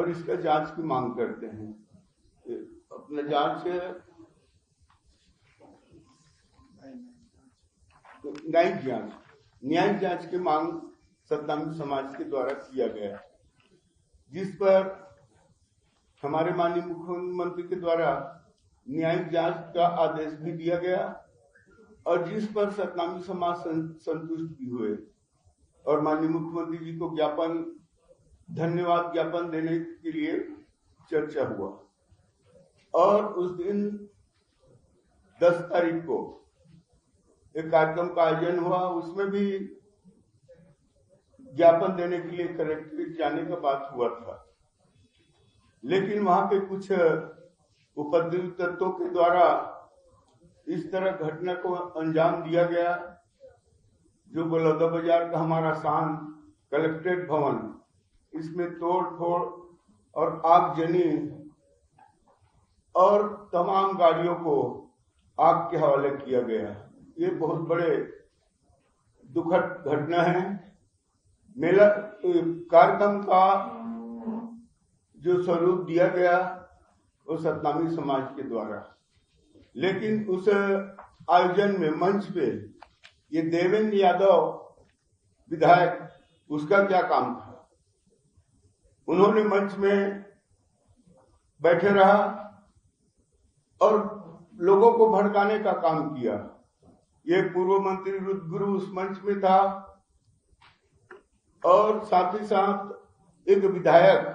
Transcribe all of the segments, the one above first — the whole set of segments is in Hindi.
और इसका जांच की मांग करते हैं। अपना जांच न्यायिक जांच की मांग सत्तारूढ़ समाज के द्वारा किया गया, जिस पर हमारे माननीय मुख्यमंत्री के द्वारा न्यायिक जांच का आदेश भी दिया गया और जिस पर सत्तारूढ़ समाज संतुष्ट भी हुए और माननीय मुख्यमंत्री जी को धन्यवाद ज्ञापन देने के लिए चर्चा हुआ। और उस दिन 10 तारीख को एक कार्यक्रम का आयोजन हुआ, उसमें भी ज्ञापन देने के लिए कलेक्ट्रेट जाने का बात हुआ था, लेकिन वहां पे कुछ उपद्रवी तत्वों के द्वारा इस तरह घटना को अंजाम दिया गया, जो बलौदा बाजार का हमारा शान कलेक्ट्रेट भवन, इसमें तोड़ फोड़ और आगजनी और तमाम गाड़ियों को आग के हवाले किया गया। ये बहुत बड़े दुखद घटना है। मेला कार्यक्रम का जो स्वरूप दिया गया वो सत्तारूढ़ समाज के द्वारा, लेकिन उस आयोजन में मंच पे ये देवेंद्र यादव विधायक, उसका क्या काम था? उन्होंने मंच में बैठे रहा और लोगों को भड़काने का काम किया। ये पूर्व मंत्री रुद्रगुरु उस मंच में था और साथ ही साथ एक विधायक,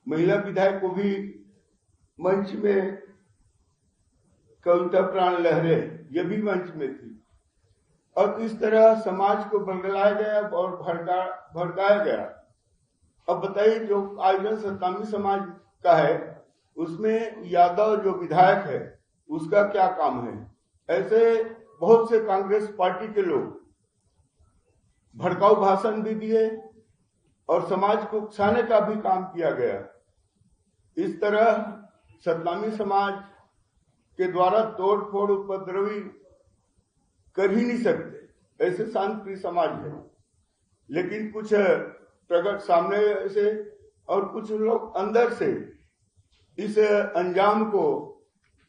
महिला विधायक को भी मंच में, कविता प्राण लहरे, ये भी मंच में थी। और इस तरह समाज को बरगलाया गया और भड़काया गया। अब बताइए, जो आयोजन सत्तारूढ़ समाज का है उसमें यादव जो विधायक है उसका क्या काम है? ऐसे बहुत से कांग्रेस पार्टी के लोग भड़काऊ भाषण भी दिए और समाज को उकसाने का भी काम किया गया। इस तरह सत्तारूढ़ समाज के द्वारा तोड़ फोड़ उपद्रवी कर ही नहीं सकते, ऐसे शांतिप्रिय समाज है। लेकिन कुछ प्रगट सामने से और कुछ लोग अंदर से इस अंजाम को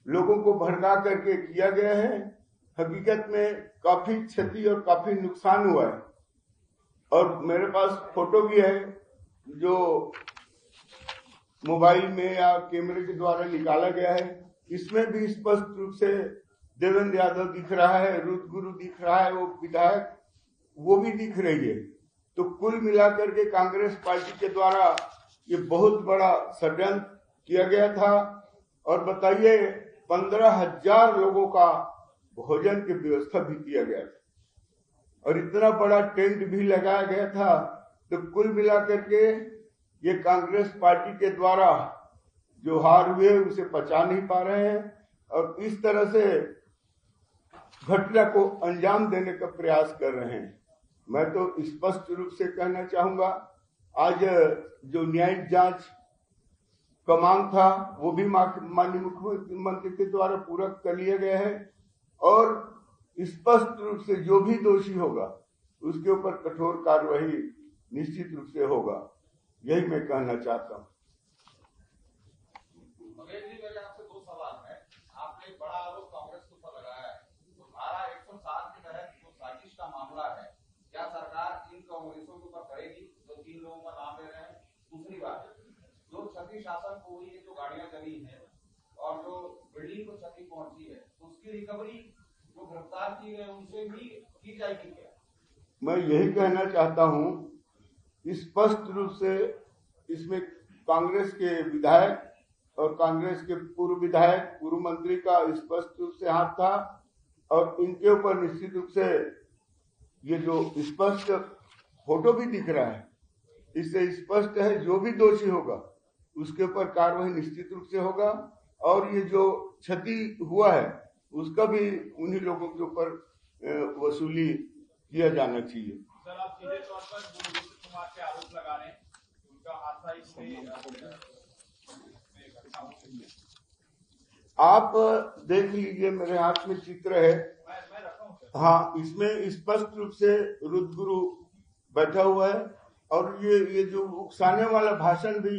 लोगों को भड़का करके किया गया है। हकीकत में काफी क्षति और काफी नुकसान हुआ है और मेरे पास फोटो भी है जो मोबाइल में या कैमरे के द्वारा निकाला गया है। इसमें भी स्पष्ट रूप से देवेंद्र यादव दिख रहा है, रुद्रगुरु दिख रहा है, वो विधायक वो भी दिख रही है। तो कुल मिलाकर के कांग्रेस पार्टी के द्वारा ये बहुत बड़ा षड्यंत्र किया गया था। और बताइए, 15,000 लोगों का भोजन की व्यवस्था भी किया गया था और इतना बड़ा टेंट भी लगाया गया था। तो कुल मिलाकर के ये कांग्रेस पार्टी के द्वारा जो हार हुए उसे पचा नहीं पा रहे हैं और इस तरह से घटना को अंजाम देने का प्रयास कर रहे हैं। मैं तो स्पष्ट रूप से कहना चाहूंगा, आज जो न्यायिक जांच का मांग था वो भी माननीय मुख्यमंत्री के द्वारा पूरा कर लिया गया है और स्पष्ट रूप से जो भी दोषी होगा उसके ऊपर कठोर कार्रवाई निश्चित रूप से होगा। यही मैं कहना चाहता हूँ। मेरे आपसे 2 सवाल है। आपने एक बड़ा आरोप कांग्रेस के ऊपर लगाया है, तो धारा 107 के तहत जो साजिश का मामला है, क्या सरकार इन कांग्रेसों के ऊपर करेगी जो 3 लोगों का नाम ले रहे हैं? दूसरी बात, जो क्षति शासन को हुई है, जो गाड़ियां जली हैं और जो बिल्डिंग को क्षति पहुंची है, उसकी रिकवरी जो गिरफ्तार किए गए उनसे भी की जाएगी क्या? मैं यही कहना चाहता हूं, स्पष्ट रूप से इसमें कांग्रेस के विधायक और कांग्रेस के पूर्व विधायक, पूर्व मंत्री का स्पष्ट रूप से हाथ था और इनके ऊपर निश्चित रूप से ये जो स्पष्ट फोटो भी दिख रहा है, इससे स्पष्ट है जो भी दोषी होगा उसके ऊपर कार्रवाई निश्चित रूप से होगा और ये जो क्षति हुआ है उसका भी उन्हीं लोगों के ऊपर वसूली किया जाना चाहिए। सर, आप सीधे तौर पर गुरमीत कुमार पे आरोप लगा रहे हैं, उनका हादसा इसमें आप देख लीजिए, मेरे हाथ में चित्र है। मैं रखा हूं। हाँ, इसमें स्पष्ट रूप से रुद्रगुरु बैठा हुआ है और ये जो उकसाने वाला भाषण भी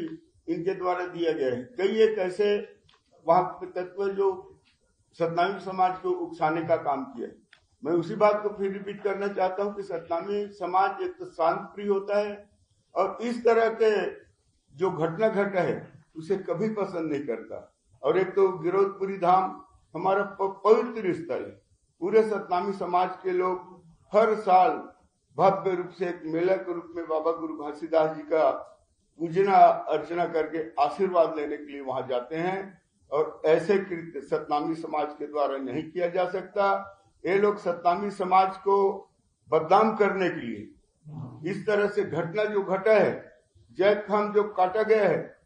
इनके द्वारा दिया गया है। कई एक ऐसे वहां के तत्व जो सतनामी समाज को उकसाने का काम किया है। मैं उसी बात को फिर रिपीट करना चाहता हूं कि सतनामी समाज एक तो शांत प्रिय होता है और इस तरह के जो घटना घटा है उसे कभी पसंद नहीं करता। और एक तो गिरौदपुरी धाम हमारा पवित्र स्थल है। पूरे सतनामी समाज के लोग हर साल भव्य रूप से एक मेला के रूप में बाबा गुरु घासीदास जी का पूजना अर्चना करके आशीर्वाद लेने के लिए वहां जाते हैं। और ऐसे कृत्य सतनामी समाज के द्वारा नहीं किया जा सकता। ये लोग सतनामी समाज को बदनाम करने के लिए इस तरह से घटना जो घटा है, जय खाम जो काटा गया है,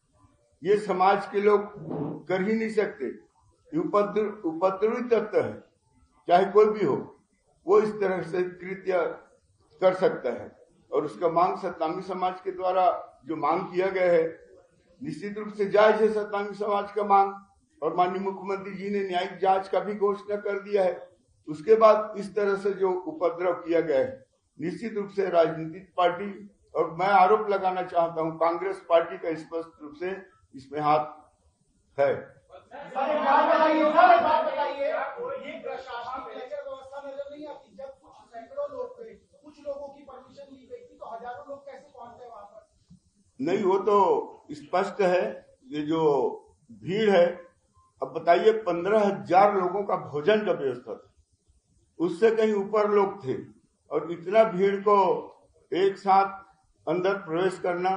ये समाज के लोग कर ही नहीं सकते। उपद्रवी तत्व है, चाहे कोई भी हो, वो इस तरह से कृत्य कर सकता है। और उसका मांग सतनामी समाज के द्वारा जो मांग किया गया है निश्चित रूप से जायज है। सतनामी समाज का मांग और माननीय मुख्यमंत्री जी ने न्यायिक जांच का भी घोषणा कर दिया है। उसके बाद इस तरह से जो उपद्रव किया गया है निश्चित रूप से राजनीतिक पार्टी, और मैं आरोप लगाना चाहता हूं कांग्रेस पार्टी का स्पष्ट रूप से इसमें हाथ है। नहीं, वो तो स्पष्ट है। ये जो भीड़ है, अब बताइए 15,000 लोगों का भोजन का व्यवस्था था, उससे कहीं ऊपर लोग थे और इतना भीड़ को एक साथ अंदर प्रवेश करना,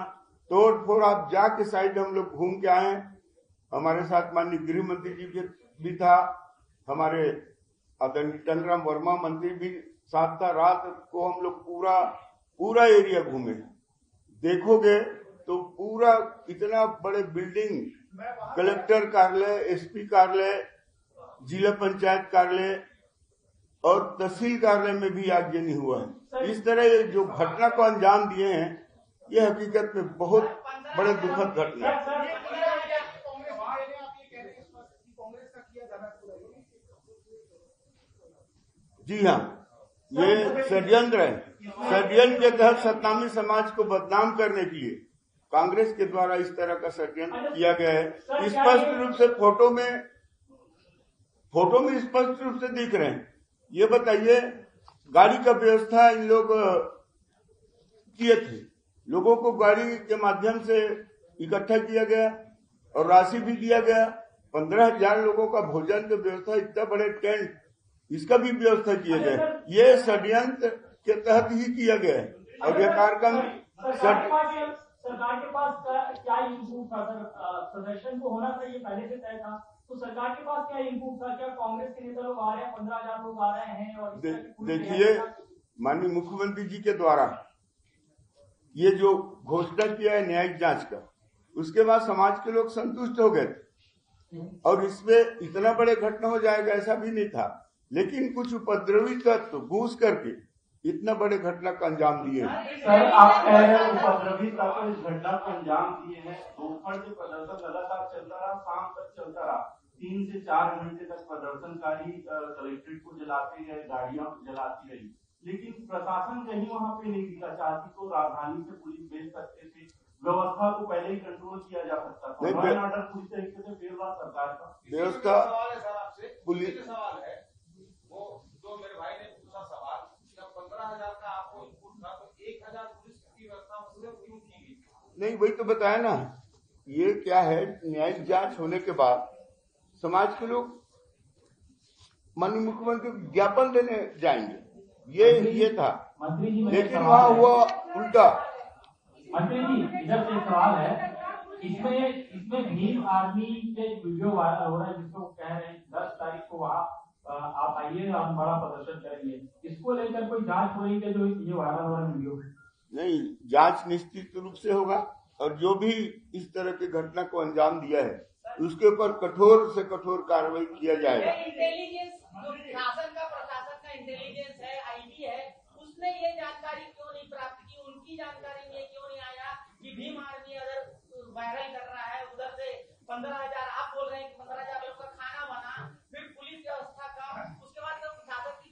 तोड़ फोड़। आप जाके साइड हम लोग घूम के आए। हमारे साथ माननीय गृह मंत्री जी भी था, हमारे आदरणीय टंगराम वर्मा मंत्री भी साथ था। रात को हम लोग पूरा एरिया घूमे। देखोगे तो पूरा इतना बड़े बिल्डिंग, कलेक्टर कार्यालय, एसपी कार्यालय, जिला पंचायत कार्यालय और तहसील कार्यालय में भी आगजनी हुआ है। इस तरह जो घटना को अंजाम दिए हैं, ये हकीकत में बहुत बड़े दुखद घटना है। जी हाँ, ये षड्यंत्र है। षड्यंत्र के तहत सतनामी समाज को बदनाम करने के लिए कांग्रेस के द्वारा इस तरह का षड्यंत्र किया गया है। स्पष्ट रूप से फोटो में स्पष्ट रूप से दिख रहे हैं। ये बताइए, गाड़ी का व्यवस्था इन लोग किए थे, लोगों को गाड़ी के माध्यम से इकट्ठा किया गया और राशि भी दिया गया। 15,000 लोगों का भोजन की व्यवस्था, इतना बड़े टेंट, इसका भी व्यवस्था किया गया। ये षड्यंत्र के तहत ही किया गया है। और यह कार्यक्रम सरकार के पास क्या इनपुट था सर? प्रदर्शन को होना चाहिए, पहले से तय था, तो सरकार के पास क्या इनपुट था? क्या कांग्रेस के नेता लोग आ रहे हैं, 15,000 लोग आ रहे हैं? और देखिए, माननीय मुख्यमंत्री जी के द्वारा ये जो घोषणा किया है न्यायिक जांच का, उसके बाद समाज के लोग संतुष्ट हो गए थे और इसमें इतना बड़े घटना हो जाएगा ऐसा भी नहीं था। लेकिन कुछ उपद्रवी तत्व घूस करके इतना बड़े घटना का अंजाम दिए हैं। सर, आप कह रहे हैं उपद्रवी तत्व इस घटना को अंजाम दिए हैं। दोपहर से प्रदर्शन लगातार चलता रहा, शाम तक चलता रहा। 3 से 4 घंटे तक प्रदर्शनकारी कलेक्ट्रेट को जलाते गए, गाड़ियां जलाती रही, लेकिन प्रशासन कहीं वहां पे नहीं दिखा। चाहती तो राजधानी से पुलिस भेज सकते थे, व्यवस्था को पहले ही कंट्रोल किया जा सकता था। लॉ एंड ऑर्डर पूरी तरीके से फेल रहा सरकार का। व्यवस्था पुलिस सवाल है, वो जो मेरे भाई ने पूछा सवाल, 15,000 का आपको इनपुट था, तो 1,000 पुलिस की व्यवस्था मतलब क्यों की गई? नहीं, वही तो बताया ना। ये क्या है, न्यायिक जांच होने के बाद समाज के लोग माननीय मुख्यमंत्री को ज्ञापन देने जाएंगे, ये था। लेकिन वहाँ हुआ उल्टा। मंत्री जी, इधर से सवाल है, इसमें भीम आर्मी के वीडियो वायरल हो रहा है जिसको कह रहे हैं 10 तारीख को वहाँ आप आइए, हम बड़ा प्रदर्शन करेंगे। इसको लेकर कोई जांच हो रही है जो ये वायरल हो रहा है वीडियो? नहीं, जांच निश्चित रूप से होगा और जो भी इस तरह की घटना को अंजाम दिया है उसके ऊपर कठोर से कठोर कार्रवाई किया जाएगा। इंटेलिजेंस जो शासन का, प्रशासन का इंटेलिजेंस है, आईबी है, उसने ये जानकारी क्यों नहीं प्राप्त की? उनकी जानकारी में क्यों नहीं आया कि भीम आर्मी अगर वायरल कर रहा है, उधर से 15,000 आप बोल रहे हैं कि 15,000 लोग का खाना बना, फिर पुलिस व्यवस्था का, उसके बाद तो प्रशासन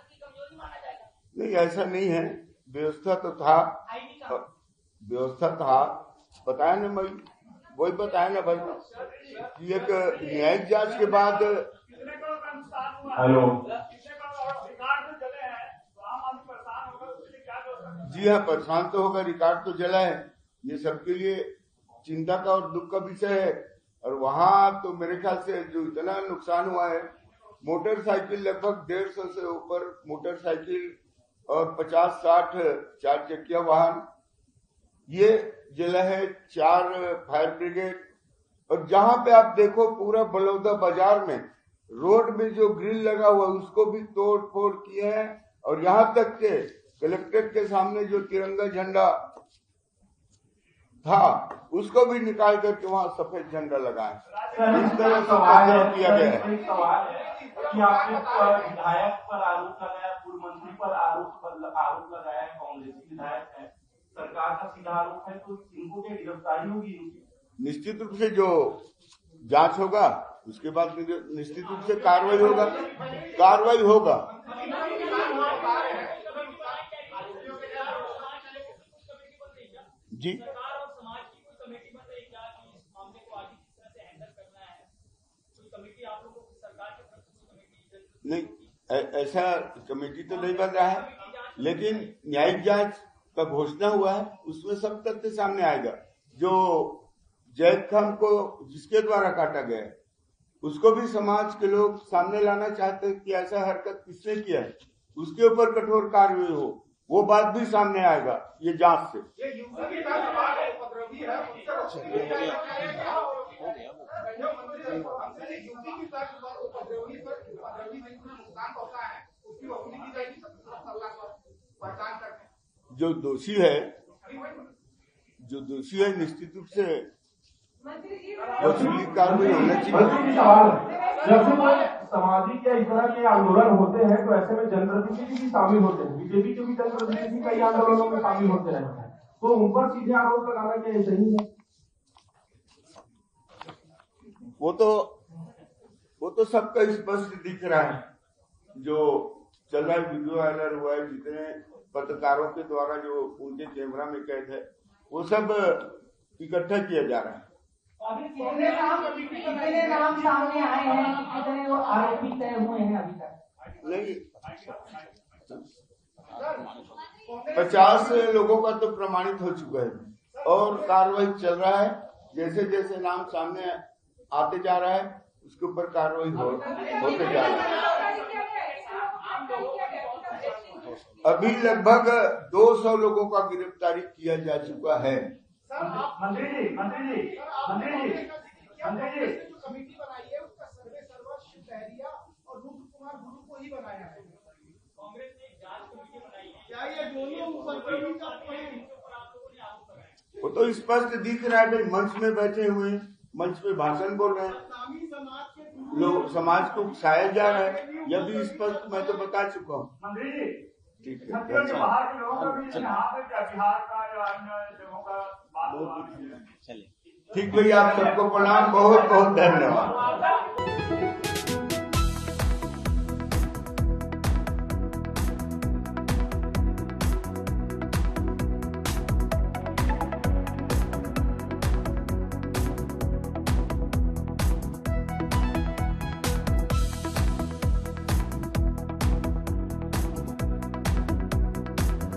की कमजोरी माना जाएगा? नहीं, ऐसा नहीं है, व्यवस्था तो था। व्यवस्था था, बताया ना भाई, वही बताया ना भाई कि एक न्यायिक जांच के बाद। हेलो जी हाँ, परेशान तो होगा, रिकॉर्ड तो जला है, ये सबके लिए चिंता का और दुख का विषय है। और वहाँ तो मेरे ख्याल से जो इतना नुकसान हुआ है, मोटरसाइकिल लगभग 150 से ऊपर मोटरसाइकिल और 50-60 चार चक्किया वाहन ये जला है, 4 फायर ब्रिगेड। और जहाँ पे आप देखो पूरा बलौदा बाजार में रोड में जो ग्रिल लगा हुआ उसको भी तोड़ फोड़ किए हैं। और यहाँ तक के कलेक्ट्रेट के सामने जो तिरंगा झंडा था उसको भी निकाल करके वहाँ सफेद झंडा लगाए। इस तरह से किया गया है। सवाल है कि आपने विधायक पर आरोप लगाया, पूर्व मंत्री पर आरोप लगाया है, कांग्रेसी विधायक है, सरकार का सीधा आरोप है, तो इनको क्या गिरफ्तारी होगी? निश्चित रूप से जो जांच होगा उसके बाद निश्चित रूप से कार्रवाई होगा। जी नहीं, ऐसा कमेटी तो नहीं बन रहा है, लेकिन न्यायिक जांच का घोषणा हुआ है, उसमें सब तथ्य सामने आएगा। जो जैद खान को जिसके द्वारा काटा गया है उसको भी समाज के लोग सामने लाना चाहते हैं कि ऐसा हरकत किसने किया है, उसके ऊपर कठोर कार्रवाई हो, वो बात भी सामने आएगा ये जांच से। जो दोषी है निश्चित रूप से वसूली कार्रवाई होना चाहिए। सवाल जब से कोई सामाजिक या इस तरह के आंदोलन होते हैं तो ऐसे में जनप्रतिनिधि भी शामिल होते हैं, बीजेपी के भी जनप्रतिनिधि कई आंदोलनों में शामिल होते रहते हैं, तो उन पर सीधे आरोप लगाना क्या सही है? वो तो सबका स्पष्ट दिख रहा है, जो चल रहा है, वीडियो वायरल हुआ है, जितने पत्रकारों के द्वारा जो उनके कैमरा में कैद है वो सब इकट्ठा किया जा रहा है। कितने नाम सामने आए हैं, कितने वो आरोपी तय हुए हैं अभी तक? नहीं, 50 लोगों का तो प्रमाणित हो चुका है और कार्रवाई चल रहा है। जैसे जैसे नाम सामने आते जा रहा है उसके ऊपर कार्रवाई होते जा रहा है। अभी लगभग 200 लोगों का गिरफ्तारी किया जा चुका है। मंत्री जी जो कमेटी बनाई है उसका सर्वर शिव लहरिया और रूप कुमार गुरु को ही बनाया है। कांग्रेस ने एक जांच कमेटी बनाई है, क्या ये दोनों वो तो स्पष्ट दिख रहा है भाई, मंच में बैठे हुए, मंच पे भाषण बोल रहे हैं, लोग समाज को उकसाया जा रहा है, यह भी स्पष्ट मैं तो बता चुका हूँ। मंत्री जी, ठीक है, बाहर के लोगों का भी बिहार का या अन्य जगहों का बात ठीक भैया, आप सबको प्रणाम, बहुत बहुत धन्यवाद।